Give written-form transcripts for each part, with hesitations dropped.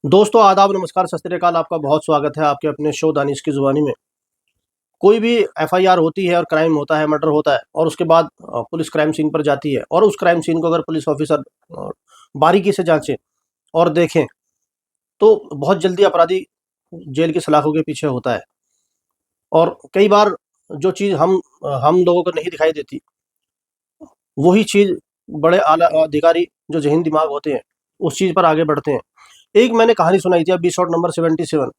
दोस्तों आदाब नमस्कार सत श्री अकाल। आपका बहुत स्वागत है आपके अपने शो दानिश की ज़ुबानी में। कोई भी एफआईआर होती है और क्राइम होता है, मर्डर होता है और उसके बाद पुलिस क्राइम सीन पर जाती है और उस क्राइम सीन को अगर पुलिस ऑफिसर बारीकी से जांचें और देखें तो बहुत जल्दी अपराधी जेल की सलाखों के पीछे होता है। और कई बार जो चीज़ हम लोगों को नहीं दिखाई देती, वही चीज़ बड़े आला अधिकारी जो ज़हीन दिमाग होते हैं उस चीज़ पर आगे बढ़ते हैं। एक मैंने कहानी सुनाई थी एपिसोड नंबर 77।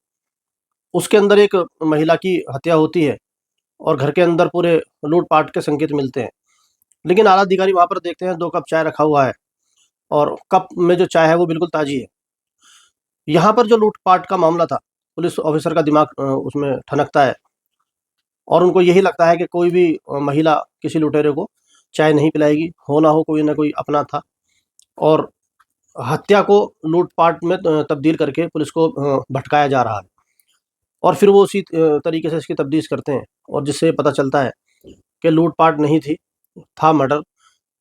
उसके अंदर एक महिला की हत्या होती है और घर के अंदर पूरे लूट-पाट के संकेत मिलते हैं। लेकिन आला अधिकारी वहाँ पर देखते हैं 2 कप चाय रखा हुआ है और कप में जो चाय है वो बिल्कुल ताज़ी है। यहाँ पर जो लूट-पाट का मामला था, पुलिस ऑफिसर का दिमाग उसमें ठनकता है और उनको यही लगता है कि कोई भी महिला किसी लुटेरे को चाय नहीं पिलाएगी, हो ना हो कोई ना कोई अपना था और हत्या को लूट-पाट में तब्दील करके पुलिस को भटकाया जा रहा है। और फिर वो उसी तरीके से इसकी तफ्तीश करते हैं और जिससे पता चलता है कि लूट-पाट नहीं थी, था मर्डर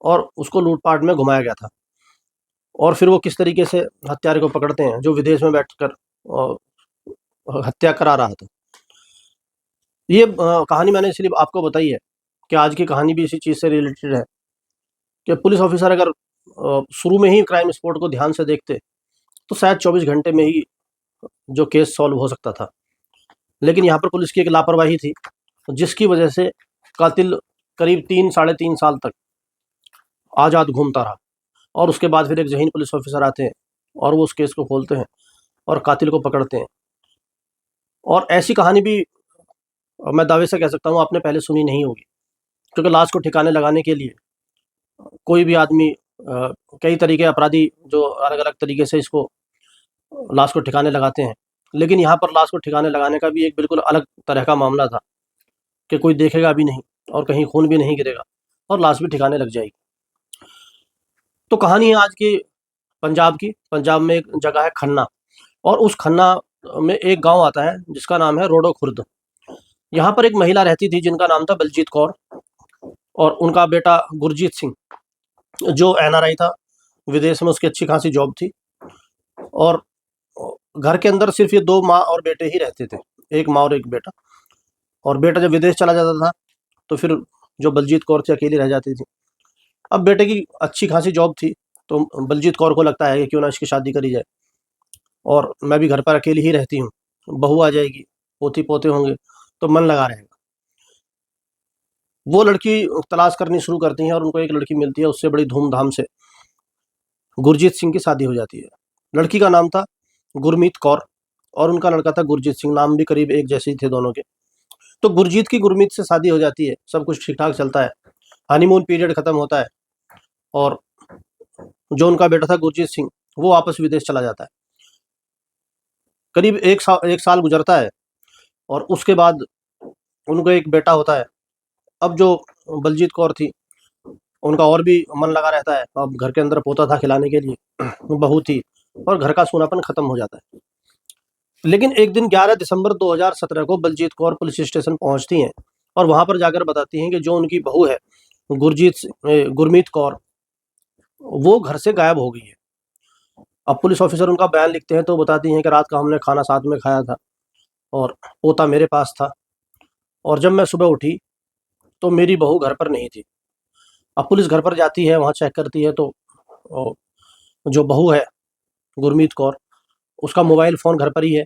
और उसको लूट-पाट में घुमाया गया था। और फिर वो किस तरीके से हत्यारे को पकड़ते हैं जो विदेश में बैठकर हत्या करा रहा था। ये कहानी मैंने इसलिए आपको बताई है कि आज की कहानी भी इसी चीज़ से रिलेटेड है कि पुलिस ऑफिसर अगर शुरू में ही क्राइम स्पॉट को ध्यान से देखते, तो शायद 24 घंटे में ही जो केस सॉल्व हो सकता था। लेकिन यहाँ पर पुलिस की एक लापरवाही थी, जिसकी वजह से कातिल करीब 3 साढ़े 3 साल तक आज़ाद घूमता रहा और उसके बाद फिर एक ज़हीन पुलिस ऑफिसर आते हैं और वो उस केस को खोलते हैं और कातिल को पकड़ते हैं। और ऐसी कहानी भी मैं दावे से कह सकता हूँ आपने पहले सुनी नहीं होगी, क्योंकि लाश को ठिकाने लगाने के लिए कोई भी आदमी कई तरीके अपराधी जो अलग-अलग तरीके से इसको लाश को ठिकाने लगाते हैं। लेकिन यहाँ पर लाश को ठिकाने लगाने का भी एक बिल्कुल अलग तरह का मामला था कि कोई देखेगा भी नहीं और कहीं खून भी नहीं गिरेगा और लाश भी ठिकाने लग जाएगी। तो कहानी है आज की पंजाब की। पंजाब में एक जगह है खन्ना और उस खन्ना में एक गाँव आता है जिसका नाम है रोडो खुर्द। यहाँ पर एक महिला रहती थी जिनका नाम था बलजीत कौर और उनका बेटा गुरजीत सिंह जो एनआरआई था, विदेश में उसकी अच्छी खासी जॉब थी और घर के अंदर सिर्फ ये 2 माँ और बेटे ही रहते थे, एक माँ और एक बेटा। और बेटा जब विदेश चला जाता था तो फिर जो बलजीत कौर थी अकेली रह जाती थी। अब बेटे की अच्छी खासी जॉब थी तो बलजीत कौर को लगता है कि क्यों ना इसकी शादी करी जाए और मैं भी घर पर अकेली ही रहती हूँ, बहू आ जाएगी, पोती-पोते होंगे तो मन लगा रहेगा। वो लड़की तलाश करनी शुरू करती हैं और उनको एक लड़की मिलती है, उससे बड़ी धूम-धाम से गुरजीत सिंह की शादी हो जाती है। लड़की का नाम था गुरमीत कौर और उनका लड़का था गुरजीत सिंह, नाम भी करीब एक जैसे ही थे दोनों के। तो गुरजीत की गुरमीत से शादी हो जाती है, सब कुछ ठीक-ठाक चलता है, हनीमून पीरियड खत्म होता है और जो उनका बेटा था गुरजीत सिंह, वो वापस विदेश चला जाता है। करीब 1 साल गुजरता है और उसके बाद उनको एक बेटा होता है। अब जो बलजीत कौर थी, उनका और भी मन लगा रहता है। अब घर के अंदर पोता था खिलाने के लिए, बहू थी और घर का सूनापन खत्म हो जाता है। लेकिन एक दिन 11 दिसंबर 2017 को बलजीत कौर पुलिस स्टेशन पहुंचती हैं और वहां पर जाकर बताती हैं कि जो उनकी बहू है गुरमीत कौर, वो घर से गायब हो गई है। अब पुलिस ऑफिसर उनका बयान लिखते हैं तो बताती हैं कि रात का हमने खाना साथ में खाया था और पोता मेरे पास था और जब मैं सुबह उठी तो मेरी बहू घर पर नहीं थी। अब पुलिस घर पर जाती है, वहाँ चेक करती है तो जो बहू है गुरमीत कौर, उसका मोबाइल फ़ोन घर पर ही है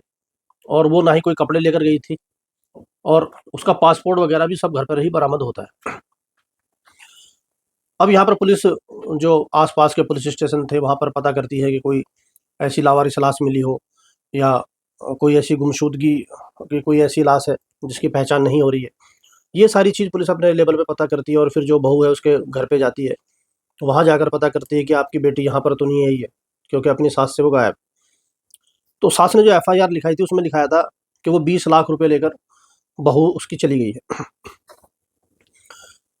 और वो ना ही कोई कपड़े लेकर गई थी और उसका पासपोर्ट वगैरह भी सब घर पर ही बरामद होता है। अब यहाँ पर पुलिस जो आस-पास के पुलिस स्टेशन थे वहाँ पर पता करती है कि कोई ऐसी लावारिस लाश मिली हो या कोई ऐसी गुमशुदगी की कोई ऐसी लाश है जिसकी पहचान नहीं हो रही है। ये सारी चीज़ पुलिस अपने लेवल पे पता करती है और फिर जो बहू है उसके घर पे जाती है। वहाँ जाकर पता करती है कि आपकी बेटी यहाँ पर तो नहीं आई है, क्योंकि अपनी सास से वो गायब। तो सास ने जो एफआईआर लिखाई थी उसमें लिखाया था कि वो 20 लाख रुपए लेकर बहू उसकी चली गई है।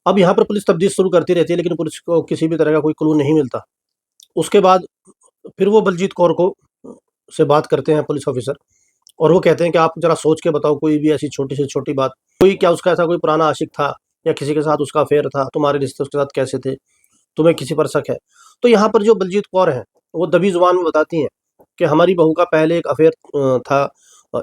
अब यहाँ पर पुलिस तफ्तीश शुरू करती रहती है लेकिन पुलिस को किसी भी तरह का कोई क्लू नहीं मिलता। उसके बाद फिर वो बलजीत कौर को से बात करते हैं पुलिस ऑफिसर और वो कहते हैं कि आप ज़रा सोच के बताओ कोई भी ऐसी छोटी से छोटी बात, कोई क्या उसका ऐसा कोई पुराना आशिक था या किसी के साथ उसका अफेयर था, तुम्हारे रिश्ते उसके साथ कैसे थे, तुम्हें किसी पर शक है? तो यहाँ पर जो बलजीत कौर हैं, वो दबी ज़ुबान में बताती हैं कि हमारी बहू का पहले एक अफेयर था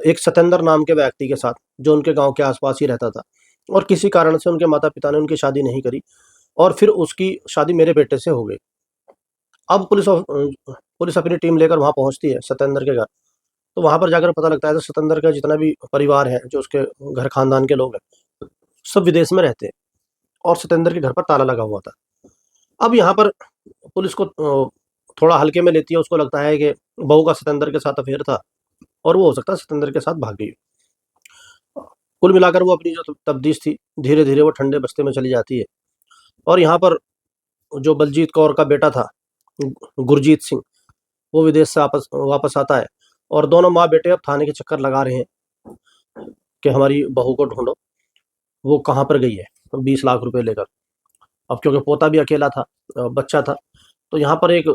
एक सतेंद्र नाम के व्यक्ति के साथ, जो उनके गांव के आसपास ही रहता था, और किसी कारण से उनके माता पिता ने उनकी शादी नहीं करी, और फिर उसकी शादी मेरे बेटे से हो गई। अब पुलिस अपनी टीम लेकर वहाँ पहुँचती है सतेंद्र के घर। तो वहाँ पर जाकर पता लगता है तो सतेंद्र का जितना भी परिवार है, जो उसके घर खानदान के लोग हैं, सब विदेश में रहते हैं, और सतेंद्र के घर पर ताला लगा हुआ था। अब यहाँ पर पुलिस को थोड़ा हल्के में लेती है, उसको लगता है कि बहू का सतेंद्र के साथ अफेयर था, और वो हो सकता है सतेंद्र के साथ भाग गई। कुल मिलाकर वो अपनी जो तफ्तीश थी, धीरे धीरे वो ठंडे बस्ते में चली जाती है। और यहाँ पर जो बलजीत कौर का बेटा था, गुरजीत सिंह, वो विदेश से वापस आता है, और दोनों माँ बेटे अब थाने के चक्कर लगा रहे हैं कि हमारी बहू को ढूंढो, वो कहाँ पर गई है 20 लाख रुपए लेकर। अब क्योंकि पोता भी अकेला था, बच्चा था, तो यहाँ पर एक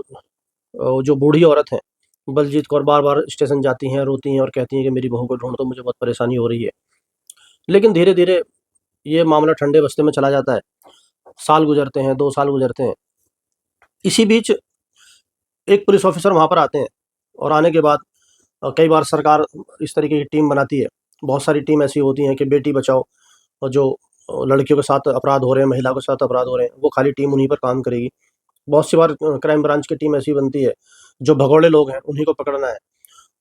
जो बूढ़ी औरत है बलजीत कौर, बार बार स्टेशन जाती हैं, रोती हैं और कहती हैं कि मेरी बहू को ढूंढ दो, मुझे बहुत परेशानी हो रही है। लेकिन धीरे धीरे ये मामला ठंडे बस्ते में चला जाता है। साल गुजरते हैं, 2 साल गुजरते हैं। इसी बीच एक पुलिस ऑफिसर वहाँ पर आते हैं, और आने के बाद कई बार सरकार इस तरीके की टीम बनाती है। बहुत सारी टीम ऐसी होती हैं कि बेटी बचाओ, और जो लड़कियों के साथ अपराध हो रहे हैं, महिलाओं के साथ अपराध हो रहे हैं, वो खाली टीम उन्हीं पर काम करेगी। बहुत सी बार क्राइम ब्रांच की टीम ऐसी बनती है, जो भगोड़े लोग हैं उन्हीं को पकड़ना है।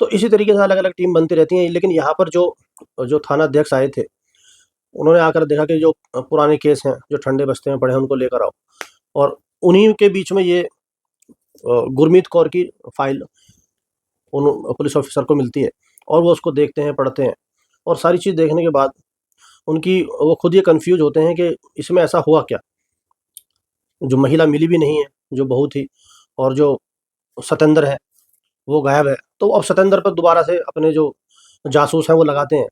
तो इसी तरीके से अलग अलग टीम बनती रहती हैं। लेकिन यहाँ पर जो जो थाना अध्यक्ष आए थे, उन्होंने आकर देखा कि जो पुराने केस हैं, जो ठंडे बस्ते में पड़े हैं, उनको लेकर आओ। और उन्हीं के बीच में ये गुरमीत कौर की फाइल उन पुलिस ऑफिसर को मिलती है, और वो उसको देखते हैं, पढ़ते हैं, और सारी चीज़ देखने के बाद उनकी वो खुद ये कंफ्यूज होते हैं कि इसमें ऐसा हुआ क्या। जो महिला मिली भी नहीं है, जो बहू थी, और जो सतेंद्र है वो गायब है। तो अब सतेंद्र पर दोबारा से अपने जो जासूस हैं वो लगाते हैं,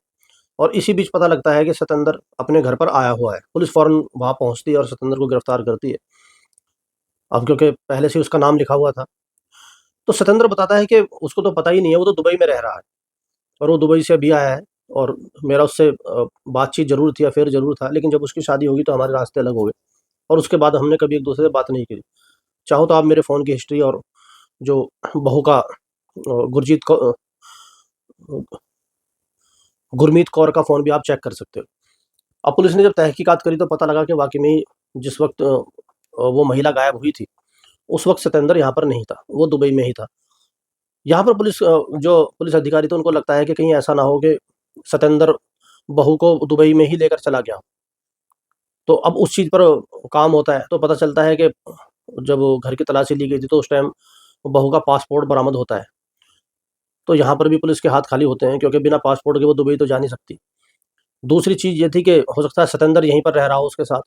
और इसी बीच पता लगता है कि सतेंद्र अपने घर पर आया हुआ है। पुलिस फौरन वहाँ पहुँचती है और सतेंद्र को गिरफ्तार करती है। अब क्योंकि पहले से उसका नाम लिखा हुआ था, तो सतेंद्र बताता है कि उसको तो पता ही नहीं है, वो तो दुबई में रह रहा है, और वो दुबई से अभी आया है, और मेरा उससे बातचीत ज़रूर थी, अफेयर ज़रूर था, लेकिन जब उसकी शादी होगी तो हमारे रास्ते अलग हो गए, और उसके बाद हमने कभी एक दूसरे से बात नहीं करी। चाहो तो आप मेरे फ़ोन की हिस्ट्री और जो बहू का गुरजीत को गुरमीत कौर का फ़ोन भी आप चेक कर सकते हो। अब पुलिस ने जब तहकीकात करी तो पता लगा कि वाक़ई में ही जिस वक़्त वो महिला गायब हुई थी, उस वक़्त सतेंद्र यहाँ पर नहीं था, वो दुबई में ही था। यहाँ पर जो पुलिस अधिकारी थे, उनको लगता है कि कहीं ऐसा ना हो कि सतेंद्र बहू को दुबई में ही लेकर चला गया हो। तो अब उस चीज़ पर काम होता है, तो पता चलता है कि जब वो घर की तलाशी ली गई थी, तो उस टाइम बहू का पासपोर्ट बरामद होता है। तो यहाँ पर भी पुलिस के हाथ खाली होते हैं, क्योंकि बिना पासपोर्ट के वो दुबई तो जा नहीं सकती। दूसरी चीज़ ये थी कि हो सकता है सतेंद्र यहीं पर रह रहा हो उसके साथ,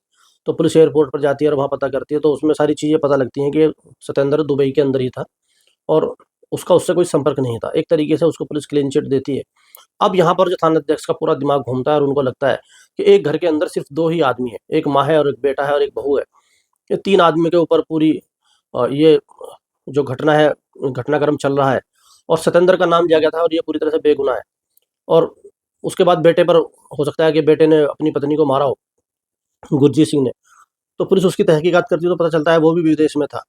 तो पुलिस एयरपोर्ट पर जाती है और वहाँ पता करती है, तो उसमें सारी चीज़ें पता लगती हैं कि सतेंद्र दुबई के अंदर ही था, और उसका उससे कोई संपर्क नहीं था। एक तरीके से उसको पुलिस क्लीन चिट देती है। अब यहाँ पर जो थानाध्यक्ष का पूरा दिमाग घूमता है, और उनको लगता है कि एक घर के अंदर सिर्फ 2 ही आदमी हैं, एक माँ है और एक बेटा है और एक बहू है। ये 3 आदमी के ऊपर पूरी ये जो घटना है, घटनाक्रम चल रहा है, और सतेंद्र का नाम लिया गया था, और ये पूरी तरह से बेगुनाह है। और उसके बाद बेटे पर हो सकता है कि बेटे ने अपनी पत्नी को मारा हो, गुरजीत सिंह ने। तो पुलिस उसकी तहकीकात करती है, तो पता चलता है वो भी विदेश में था।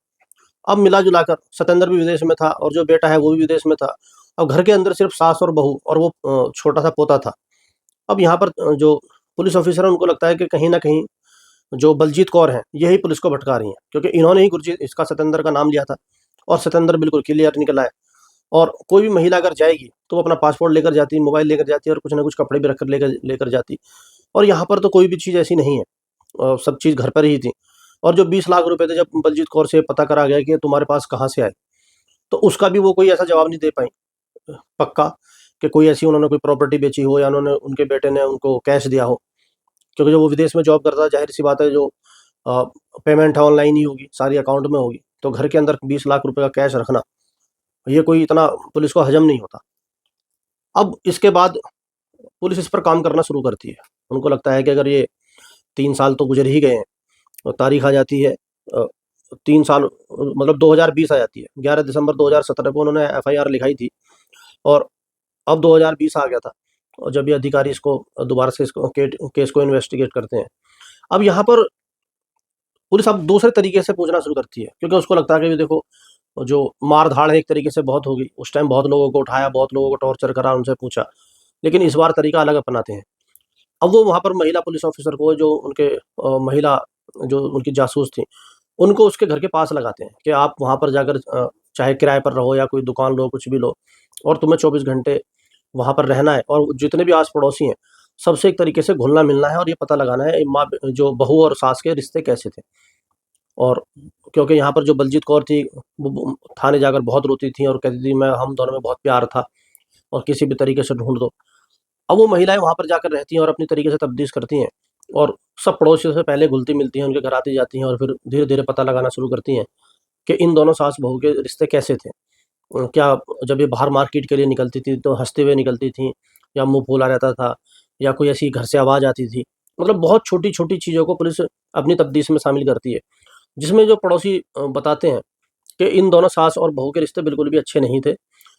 अब मिला-जुलाकर सतेंद्र भी विदेश में था, और जो बेटा है वो भी विदेश में था। अब घर के अंदर सिर्फ सास और बहू और वो छोटा-सा पोता था। अब यहाँ पर जो पुलिस ऑफिसर है, उनको लगता है कि कहीं न कहीं जो बलजीत कौर हैं, यही पुलिस को भटका रही हैं, क्योंकि इन्होंने ही गुरजीत इसका सतेंद्र का नाम लिया था, और सतेंद्र बिल्कुल क्लियर निकला है। और कोई भी महिला अगर जाएगी, तो वो अपना पासपोर्ट लेकर जाती, मोबाइल लेकर जाती है, और कुछ न कुछ कपड़े भी रख कर लेकर लेकर जाती। और यहाँ पर तो कोई भी चीज़ ऐसी नहीं है, सब चीज़ घर पर ही थी। और जो 20 लाख रुपए थे, जब बलजीत कौर से पता करा गया कि ये तुम्हारे पास कहाँ से आए, तो उसका भी वो कोई ऐसा जवाब नहीं दे पाईं पक्का, कि कोई ऐसी उन्होंने कोई प्रॉपर्टी बेची हो, या उन्होंने उनके बेटे ने उनको कैश दिया हो। क्योंकि जब वो विदेश में जॉब करता है, ज़ाहिर-सी बात है, जो अ, पेमेंट है ऑनलाइन ही होगी, सारी अकाउंट में होगी। तो घर के अंदर 20 लाख रुपए का कैश रखना, ये कोई इतना पुलिस को हज़म नहीं होता। अब इसके बाद पुलिस इस पर काम करना शुरू करती है। उनको लगता है कि अगर ये 3 साल तो गुज़र ही गए हैं, और तारीख आ जाती है 3 साल, मतलब 2020 आ जाती है। 11 दिसंबर 2017 को उन्होंने एफआईआर लिखाई थी, और अब 2020 आ गया था, और जब ये अधिकारी इसको दोबारा से इसको केस को इन्वेस्टिगेट करते हैं। अब यहाँ पर पुलिस अब दूसरे तरीके से पूछना शुरू करती है, क्योंकि उसको लगता है कि देखो जो मार-धाड़ है एक तरीके से बहुत हो गई। उस टाइम बहुत लोगों को उठाया, बहुत लोगों को टॉर्चर करा, उनसे पूछा। लेकिन इस बार तरीका अलग अपनाते हैं। अब वो वहाँ पर महिला पुलिस ऑफ़िसर को जो उनके महिला जो उनकी जासूस थी, उनको उसके घर के पास लगाते हैं कि आप वहाँ पर जाकर चाहे किराए पर रहो या कोई दुकान लो, कुछ भी लो, और तुम्हें 24 घंटे वहाँ पर रहना है और जितने भी आस-पड़ोसी हैं, सबसे एक तरीके से घुलना-मिलना है और ये पता लगाना है माँ जो बहू और सास के रिश्ते कैसे थे। और क्योंकि यहाँ पर जो बलजीत कौर थी, वो थाने जाकर बहुत रोती थी और कहती थी मैं हम दोनों में बहुत प्यार था और किसी भी तरीके से ढूँढ दो। अब वो महिलाएँ वहाँ पर जाकर रहती हैं और अपनी तरीके से तफ्तीश करती हैं और सब पड़ोसियों से पहले घुलती-मिलती हैं, उनके घर आती-जाती हैं और फिर धीरे-धीरे पता लगाना शुरू करती हैं कि इन दोनों सास-बहू के रिश्ते कैसे थे। क्या जब ये बाहर मार्केट के लिए निकलती थी तो हँसते हुए निकलती थीं या मुँह फुला रहता था या कोई ऐसी घर से आवाज़ आती थी। मतलब बहुत छोटी-छोटी चीज़ों को पुलिस अपनी तफ्तीश में शामिल करती है, जिसमें जो पड़ोसी बताते हैं कि इन दोनों सास और बहू के रिश्ते बिल्कुल भी अच्छे नहीं थे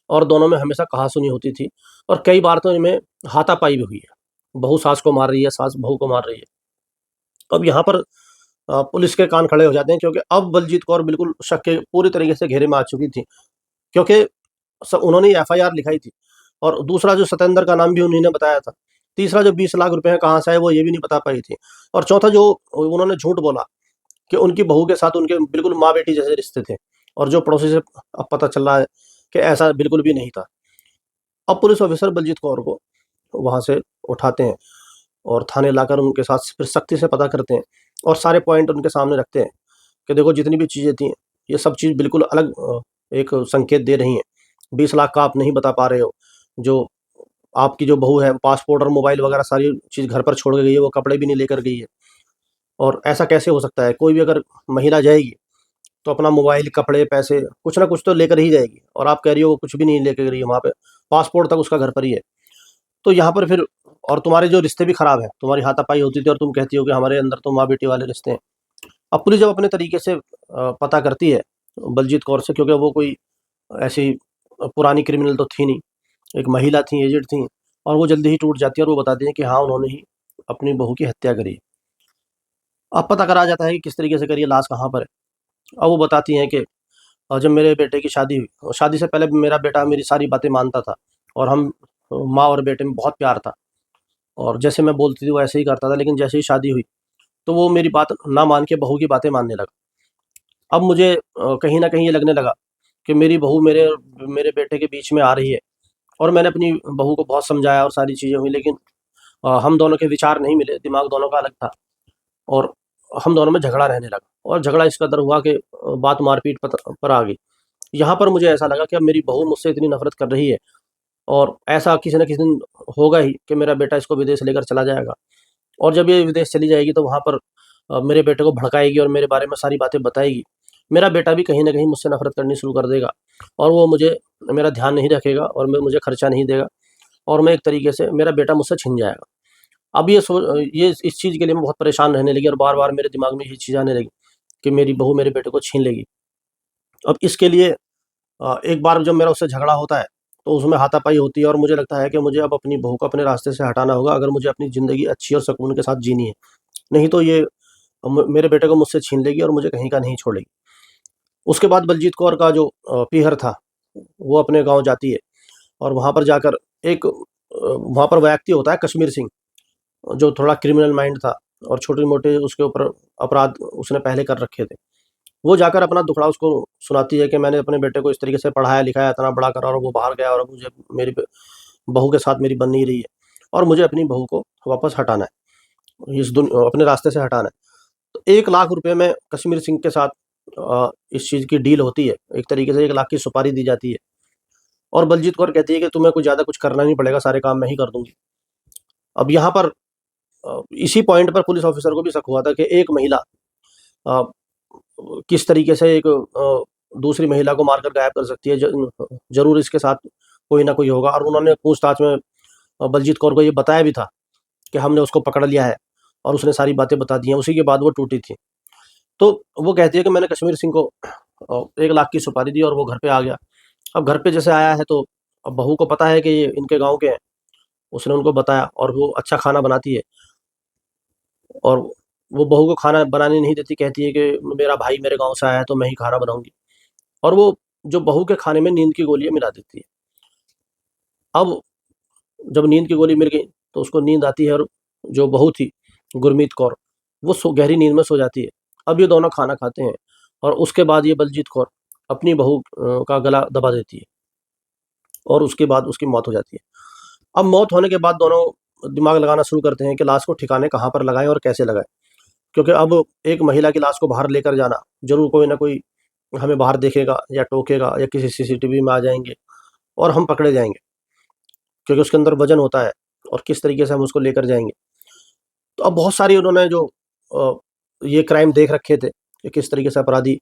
और दोनों में हमेशा कहा-सुनी होती थी और कई बार तो इनमें हाथापाई भी हुई है। बहू सास को मार रही है, सास बहू को मार रही है। अब यहाँ पर पुलिस के कान खड़े हो जाते हैं क्योंकि अब बलजीत कौर बिल्कुल शक के पूरी तरीके से घेरे में आ चुकी थी। क्योंकि उन्होंने एफआईआर लिखाई थी और दूसरा जो सतेंद्र का नाम भी उन्हीं ने बताया था। तीसरा जो 20 लाख रुपए हैं कहाँ से आए वो ये भी नहीं बता पाई थी और चौथा जो उन्होंने झूठ बोला कि उनकी बहू के साथ उनके बिल्कुल माँ-बेटी जैसे रिश्ते थे और जो पड़ोसी से अब पता चल रहा है कि ऐसा बिल्कुल भी नहीं था। अब पुलिस ऑफिसर बलजीत कौर को वहाँ से उठाते हैं और थाने लाकर उनके साथ फिर सख्ती से पता करते हैं और सारे पॉइंट उनके सामने रखते हैं कि देखो जितनी भी चीज़ें थी, ये सब चीज़ बिल्कुल अलग एक संकेत दे रही हैं। 20 लाख का आप नहीं बता पा रहे हो, जो आपकी जो बहू है पासपोर्ट और मोबाइल वगैरह सारी चीज़ घर पर छोड़ के गई है, वो कपड़े भी नहीं लेकर गई है और ऐसा कैसे हो सकता है? कोई भी अगर महिला जाएगी, तो अपना मोबाइल, कपड़े, पैसे कुछ ना कुछ तो लेकर ही जाएगी और आप कह रही हो वो कुछ भी नहीं लेके गई है वहाँ पे, पासपोर्ट तक उसका घर पर ही है। तो यहाँ पर फिर और तुम्हारे जो रिश्ते भी खराब हैं, तुम्हारी हाथापाई होती थी और तुम कहती हो कि हमारे अंदर तो माँ-बेटी वाले रिश्ते हैं। अब पुलिस जब अपने तरीके से पता करती है बलजीत कौर से क्योंकि वो कोई ऐसी पुरानी क्रिमिनल तो थी नहीं, एक महिला थी, एजेड थी और वो जल्दी ही टूट जाती है और वो बताती हैं कि हाँ, उन्होंने ही अपनी बहू की हत्या करी है। अब पता करा जाता है कि किस तरीके से करी है, लाश कहाँ पर है। अब वो बताती हैं कि जब मेरे बेटे की शादी हुई और शादी से पहले मेरा बेटा मेरी सारी बातें मानता था और हम माँ और बेटे में बहुत प्यार था और जैसे मैं बोलती थी वो ऐसे ही करता था, लेकिन जैसे ही शादी हुई, तो वो मेरी बात ना मान के बहू की बातें मानने लगा। अब मुझे कहीं न कहीं ये लगने लगा कि मेरी बहू मेरे मेरे बेटे के बीच में आ रही है और मैंने अपनी बहू को बहुत समझाया और सारी चीज़ें हुई, लेकिन हम दोनों के विचार नहीं मिले, दिमाग दोनों का अलग था और हम दोनों में झगड़ा रहने लगा और झगड़ा इस कदर हुआ कि बात मारपीट पर आ गई। यहाँ पर मुझे ऐसा लगा कि अब मेरी बहू मुझसे इतनी नफ़रत कर रही है और ऐसा किसी न किसी दिन होगा ही कि मेरा बेटा इसको विदेश लेकर चला जाएगा और जब ये विदेश चली जाएगी तो वहाँ पर मेरे बेटे को भड़काएगी और मेरे बारे में सारी बातें बताएगी। मेरा बेटा भी कहीं न कहीं मुझसे नफ़रत करनी शुरू कर देगा और वो मुझे मेरा ध्यान नहीं रखेगा और मुझे खर्चा नहीं देगा और मैं एक तरीके से मेरा बेटा मुझसे छिन जाएगा। अब ये इस चीज़ के लिए मैं बहुत परेशान रहने लगी और बार-बार मेरे दिमाग में ये चीज़ आने लगी कि मेरी बहू मेरे बेटे को छीन लेगी। अब इसके लिए एक बार जब मेरा उससे झगड़ा होता है, तो उसमें हाथापाई होती है और मुझे लगता है कि मुझे अब अपनी बहू को अपने रास्ते से हटाना होगा अगर मुझे अपनी ज़िंदगी अच्छी और सुकून के साथ जीनी है। नहीं तो ये मेरे बेटे को मुझसे छीन लेगी और मुझे कहीं का नहीं छोड़ेगी। उसके बाद बलजीत कौर का जो पीहर था, वो अपने गाँव जाती है और वहाँ पर जाकर एक वहाँ पर व्यक्ति होता है कश्मीर सिंह, जो थोड़ा क्रिमिनल माइंड था और छोटे-मोटे उसके ऊपर अपराध उसने पहले कर रखे थे। वो जाकर अपना दुखड़ा उसको सुनाती है कि मैंने अपने बेटे को इस तरीके से पढ़ाया-लिखाया, इतना बड़ा करा और वो बाहर गया और अब मुझे मेरी बहू के साथ मेरी बन नहीं रही है और मुझे अपनी बहू को वापस हटाना है, अपने रास्ते से हटाना है। तो 1 लाख रुपए में कश्मीर सिंह के साथ इस चीज़ की डील होती है। एक तरीके से 1 लाख की सुपारी दी जाती है और बलजीत कौर कहती है कि तुम्हें कुछ ज़्यादा कुछ करना नहीं पड़ेगा, सारे काम मैं ही कर दूँगी। अब यहाँ पर इसी पॉइंट पर पुलिस ऑफिसर को भी शक हुआ था कि एक महिला अ, किस तरीके से एक दूसरी महिला को मारकर गायब कर सकती है। ज़रूर इसके साथ कोई ना कोई होगा और उन्होंने पूछताछ में बलजीत कौर को ये बताया भी था कि हमने उसको पकड़ लिया है और उसने सारी बातें बता दी हैं। उसी के बाद वो टूटी थी। तो वो कहती है कि मैंने कश्मीर सिंह को 1 लाख की सुपारी दी और वो घर पे आ गया। अब घर पे जैसे आया है तो अब बहू को पता है कि ये इनके गाँव के हैं। उसने उनको बताया और वो अच्छा खाना बनाती है और वो बहू को खाना बनाने नहीं देती, कहती है कि मेरा भाई मेरे गाँव से आया है तो मैं ही खाना बनाऊँगी। और वो जो बहू के खाने में नींद की गोलियाँ मिला देती है। अब जब नींद की गोली मिल गई तो उसको नींद आती है और जो बहू थी गुरमीत कौर, वो गहरी नींद में सो जाती है। अब ये दोनों खाना खाते हैं और उसके बाद ये बलजीत कौर अपनी बहू का गला दबा देती है और उसके बाद उसकी मौत हो जाती है। अब मौत होने के बाद दोनों दिमाग लगाना शुरू करते हैं कि लाश को ठिकाने कहाँ पर लगाएं और कैसे लगाएं, क्योंकि अब एक महिला की लाश को बाहर लेकर जाना, जरूर कोई ना कोई हमें बाहर देखेगा या टोकेगा या किसी सीसीटीवी में आ जाएंगे और हम पकड़े जाएंगे, क्योंकि उसके अंदर वजन होता है और किस तरीके से हम उसको लेकर जाएंगे। तो अब बहुत सारी उन्होंने जो ये क्राइम देख रखे थे कि किस तरीके से अपराधी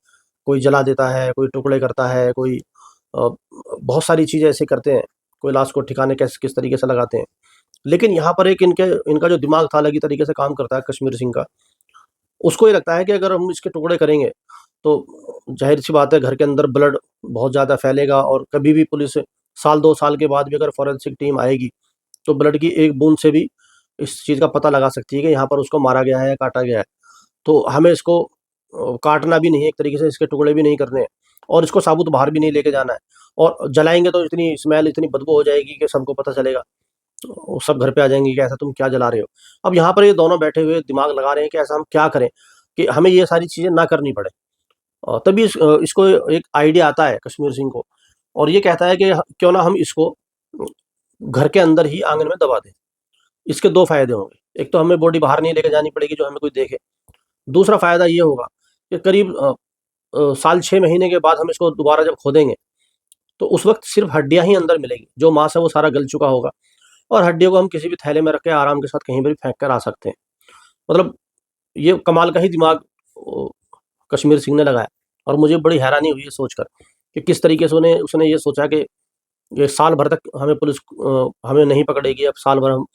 कोई जला देता है, कोई टुकड़े करता है, कोई बहुत सारी चीज़ें ऐसे करते हैं, कोई लाश को ठिकाने कैसे किस तरीके से लगाते हैं। लेकिन यहाँ पर एक इनका जो दिमाग था अलग ही तरीके से काम करता है कश्मीर सिंह का। उसको ये लगता है कि अगर हम इसके टुकड़े करेंगे तो जाहिर सी बात है घर के अंदर ब्लड बहुत ज़्यादा फैलेगा और कभी भी पुलिस साल 2 साल के बाद भी अगर फॉरेंसिक टीम आएगी तो ब्लड की एक बूंद से भी इस चीज़ का पता लगा सकती है कि यहाँ पर उसको मारा गया है या काटा गया है। तो हमें इसको काटना भी नहीं है, एक तरीके से इसके टुकड़े भी नहीं करने हैं और इसको साबुत बाहर भी नहीं लेके जाना है। और जलाएँगे तो इतनी स्मेल, इतनी बदबू हो जाएगी कि सबको पता चलेगा। वो सब घर पे आ जाएँगे कि ऐसा तुम क्या जला रहे हो? अब यहाँ पर ये दोनों बैठे हुए दिमाग लगा रहे हैं कि ऐसा हम क्या करें कि हमें ये सारी चीज़ें ना करनी पड़े। तभी इसको एक आइडिया आता है कश्मीर सिंह को और ये कहता है कि क्यों ना हम इसको घर के अंदर ही आँगन में दबा दें। इसके 2 फ़ायदे होंगे। एक तो हमें बॉडी बाहर नहीं लेके जानी पड़ेगी जो हमें कोई देखे। दूसरा फ़ायदा ये होगा कि करीब साल 6 महीने के बाद हम इसको दोबारा जब खोदेंगे, तो उस वक़्त सिर्फ़ हड्डियाँ ही अंदर मिलेंगी। जो मांस है वो सारा गल चुका होगा और हड्डियों को हम किसी भी थैले में रख के आराम के साथ कहीं पर भी फेंक कर आ सकते हैं। मतलब ये कमाल का ही दिमाग कश्मीर सिंह ने लगाया और मुझे बड़ी हैरानी हुई ये सोचकर कि किस तरीके से उसने ये सोचा कि ये साल भर तक हमें पुलिस हमें नहीं पकड़ेगी। अब साल भर हम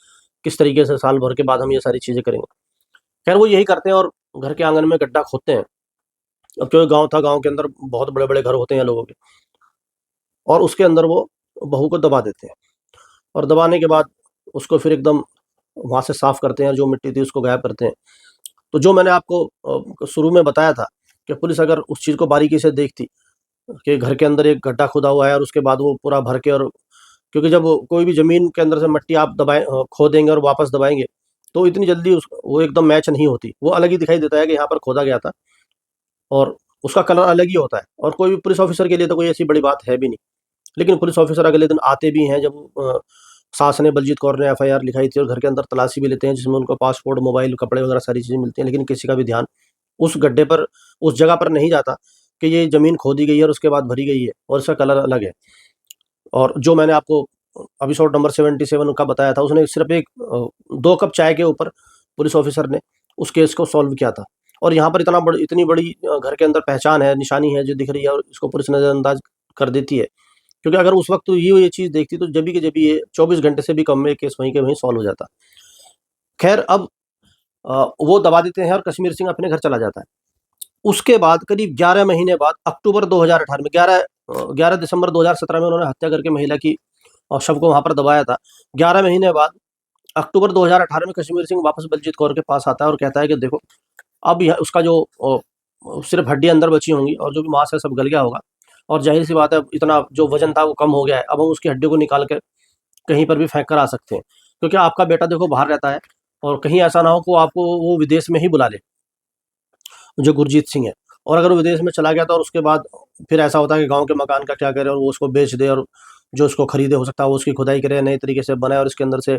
किस तरीके से साल भर के बाद हम ये सारी चीज़ें करेंगे। खैर वो यही करते हैं और घर के आंगन में गड्ढा खोदते हैं। अब क्योंकि गाँव था, गाँव के अंदर बहुत बड़े-बड़े घर होते हैं लोगों के और उसके अंदर वो बहू को दबा देते हैं और दबाने के बाद उसको फिर एकदम वहाँ से साफ़ करते हैं, जो मिट्टी थी उसको गायब करते हैं। तो जो मैंने आपको शुरू में बताया था कि पुलिस अगर उस चीज़ को बारीकी से देखती कि घर के अंदर एक गड्ढा खुदा हुआ है और उसके बाद वो पूरा भर के और क्योंकि जब कोई भी ज़मीन के अंदर से मिट्टी आप खोदेंगे और वापस दबाएँगे, तो इतनी जल्दी वो एकदम मैच नहीं होती। वो अलग ही दिखाई देता है कि यहाँ पर खोदा गया था और उसका कलर अलग ही होता है और कोई भी पुलिस ऑफ़िसर के लिए तो कोई ऐसी बड़ी बात है भी नहीं। लेकिन पुलिस ऑफ़िसर अगले दिन आते भी हैं जब सास ने, बलजीत कौर ने एफ़आईआर लिखाई थी और घर के अंदर तलाशी भी लेते हैं जिसमें उनको पासपोर्ट, मोबाइल, कपड़े वगैरह सारी चीज़ें मिलती हैं, लेकिन किसी का भी ध्यान उस गड्ढे पर, उस जगह पर नहीं जाता कि ये ज़मीन खोदी गई है और उसके बाद भरी गई है और इसका कलर अलग है। और जो मैंने आपको एपिसोड नंबर 77 का बताया था, उसने सिर्फ़ 2 कप चाय के ऊपर पुलिस ऑफ़िसर ने उस केस को सॉल्व किया था। और यहाँ पर इतनी बड़ी घर के अंदर पहचान है, निशानी है जो दिख रही है और इसको पुलिस नज़रअंदाज कर देती है। क्योंकि अगर उस वक़्त ये चीज़ देखती तो जभी के जभी ये 24 घंटे से भी कम में केस वहीं के वहीं सॉल्व हो जाता। ख़ैर अब वो दबा देते हैं और कश्मीर सिंह अपने घर चला जाता है। उसके बाद करीब 11 महीने बाद अक्टूबर 2018 में 11 दिसंबर 2017 में उन्होंने हत्या करके महिला की शव को वहाँ पर दबाया था। 11 महीने बाद अक्टूबर 2018 में कश्मीर सिंह वापस बलजीत कौर के पास आता है और कहता है कि देखो अब यह उसका जो सिर्फ़ हड्डियाँ अंदर बची होंगी और जो भी मांस है सब गल गया होगा और ज़ाहिर-सी बात है इतना जो वज़न था वो कम हो गया है। अब हम उसकी हड्डियों को निकाल के कहीं पर भी फेंक कर आ सकते हैं। क्योंकि आपका बेटा देखो बाहर रहता है और कहीं ऐसा ना हो कि आपको वो विदेश में ही बुला ले, जो गुरजीत सिंह है। और अगर वो विदेश में चला गया तो और उसके बाद फिर ऐसा होता है कि गाँव के मकान का क्या करे और वो उसको बेच दे और जो उसको खरीदे हो सकता है वो उसकी खुदाई करे, नए तरीके से बनाए और इसके अंदर से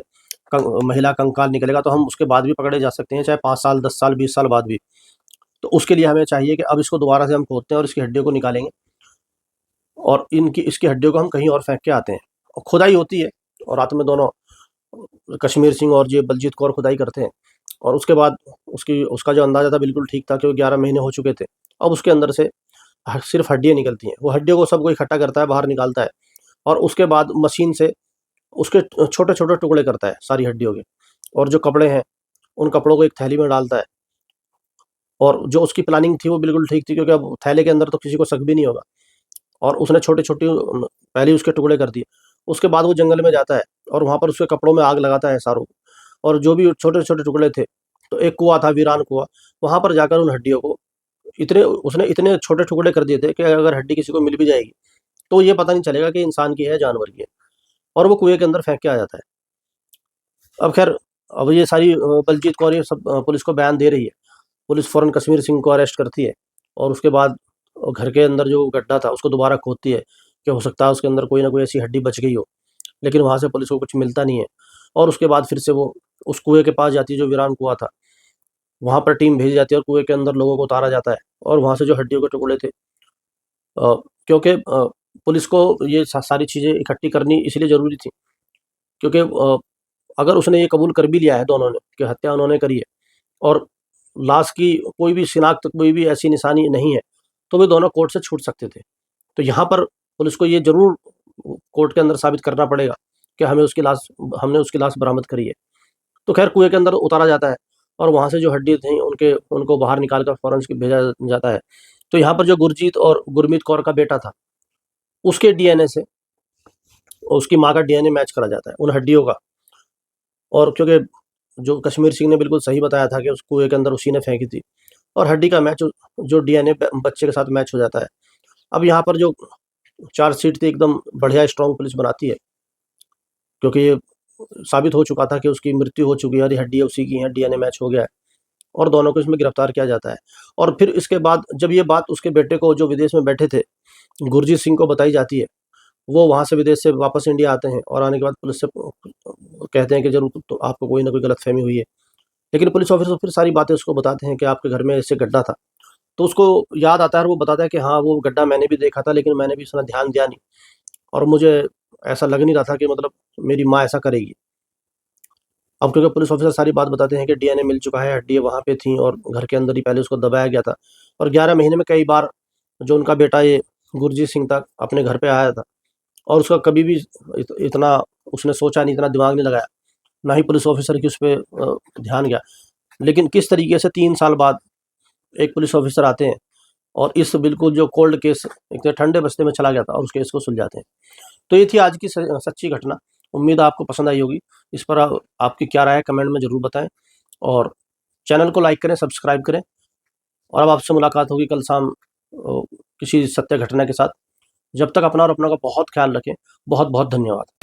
महिला कंकाल निकलेगा तो हम उसके बाद भी पकड़े जा सकते हैं, चाहे 5 साल, 10 साल, 20 साल बाद भी। तो उसके लिए हमें चाहिए कि अब इसको दोबारा से हम खोदते हैं और इसकी हड्डियों को निकालेंगे और इसकी हड्डियों को हम कहीं और फेंक के आते हैं। और खुदाई होती है और रात में दोनों कश्मीर सिंह और ये बलजीत कौर खुदाई करते हैं और उसके बाद उसका जो अंदाज़ा था बिल्कुल ठीक था क्योंकि 11 महीने हो चुके थे। अब उसके अंदर से सिर्फ़ हड्डियाँ निकलती हैं। वो हड्डियों को सबको इकट्ठा करता है, बाहर निकालता है और उसके बाद मशीन से उसके छोटे-छोटे टुकड़े करता है सारी हड्डियों के और जो कपड़े हैं, उन कपड़ों को एक थैली में डालता है और जो उसकी प्लानिंग थी वो बिल्कुल ठीक थी क्योंकि अब थैले के अंदर तो किसी को शक भी नहीं होगा और उसने छोटे-छोटे पहले ही उसके टुकड़े कर दिए। उसके बाद वो जंगल में जाता है और वहाँ पर उसके कपड़ों में आग लगाता है सारों को और जो भी छोटे-छोटे टुकड़े थे, तो एक कुआँ था, वीरान कुआँ, वहाँ पर जाकर उन हड्डियों को उसने इतने छोटे टुकड़े कर दिए थे कि अगर हड्डी किसी को मिल भी जाएगी, तो ये पता नहीं चलेगा कि इंसान की है जानवर की है, और वो कुएं के अंदर फेंक के आ जाता है। अब खैर, अब ये सारी बलजीत कौर ये सब पुलिस को बयान दे रही है। पुलिस फ़ौरन कश्मीर सिंह को अरेस्ट करती है और उसके बाद घर के अंदर जो गड्ढा था उसको दोबारा खोदती है कि हो सकता है उसके अंदर कोई ना कोई ऐसी हड्डी बच गई हो, लेकिन वहाँ से पुलिस को कुछ मिलता नहीं है। और उसके बाद फिर से वो उस कुएं के पास जाती है जो वीरान कुआँ था, वहाँ पर टीम भेजी जाती है और कुएं के अंदर लोगों को उतारा जाता है, और वहाँ से जो हड्डियों के टुकड़े थे, क्योंकि पुलिस को ये सारी चीज़ें इकट्ठी करनी इसलिए ज़रूरी थी क्योंकि अगर उसने ये कबूल कर भी लिया है दोनों ने कि हत्या उन्होंने करी है, और लाश की कोई भी शिनाख्त, कोई भी ऐसी निशानी नहीं है, तो वे दोनों कोर्ट से छूट सकते थे। तो यहाँ पर पुलिस को ये ज़रूर कोर्ट के अंदर साबित करना पड़ेगा कि हमने उसकी लाश बरामद करी है। तो खैर कुएं के अंदर उतारा जाता है और वहाँ से जो हड्डी थी उनको बाहर निकाल कर फॉरेंसिक भेजा जाता है। तो यहाँ पर जो गुरजीत और गुरमीत कौर का बेटा था, उसके डीएनए से उसकी माँ का डीएनए मैच करा जाता है उन हड्डियों का। और क्योंकि जो कश्मीर सिंह ने बिल्कुल सही बताया था कि उस कुएं के अंदर उसी ने फेंकी थी, और हड्डी का मैच जो डीएनए बच्चे के साथ मैच हो जाता है। अब यहाँ पर जो चार्जशीट थी एकदम बढ़िया स्ट्रॉन्ग पुलिस बनाती है, क्योंकि ये साबित हो चुका था कि उसकी मृत्यु हो चुकी है और ये हड्डियाँ उसी की हैं, डीएनए मैच हो गया है, और दोनों को इसमें गिरफ्तार किया जाता है। और फिर इसके बाद जब ये बात उसके बेटे को, जो विदेश में बैठे थे, गुरजीत सिंह को बताई जाती है, वो वहाँ से विदेश से वापस इंडिया आते हैं और आने के बाद पुलिस से कहते हैं कि ज़रूर तो आपको कोई ना कोई गलतफ़हमी हुई है। लेकिन पुलिस ऑफिसर फिर सारी बातें उसको बताते हैं कि आपके घर में ऐसे गड्ढा था। तो उसको याद आता है और वो बताता है कि हाँ, वो गड्ढा मैंने भी देखा था, लेकिन मैंने भी इतना ध्यान दिया नहीं, और मुझे ऐसा लग नहीं रहा था कि मतलब मेरी माँ ऐसा करेगी। अब क्योंकि पुलिस ऑफिसर सारी बात बताते हैं कि डीएनए मिल चुका है, हड्डियाँ वहाँ पे थीं और घर के अंदर ही पहले उसको दबाया गया था, और 11 महीने में कई बार जो उनका बेटा ये गुरजीत सिंह था अपने घर पे आया था, और उसका कभी भी इतना उसने सोचा नहीं, इतना दिमाग नहीं लगाया, ना ही पुलिस ऑफिसर की उस पे ध्यान गया। लेकिन किस तरीके से 3 साल बाद एक पुलिस ऑफिसर आते हैं और इस बिल्कुल जो कोल्ड केस एक ठंडे बस्ते में चला गया था और उस केस को सुलझाते हैं। तो ये थी आज की सच्ची घटना। उम्मीद है आपको पसंद आई होगी। इस पर आपकी क्या राय है कमेंट में ज़रूर बताएं, और चैनल को लाइक करें, सब्सक्राइब करें। और अब आपसे मुलाकात होगी कल शाम किसी सत्य घटना के साथ। जब तक अपना और अपनों का बहुत ख्याल रखें। बहुत बहुत धन्यवाद।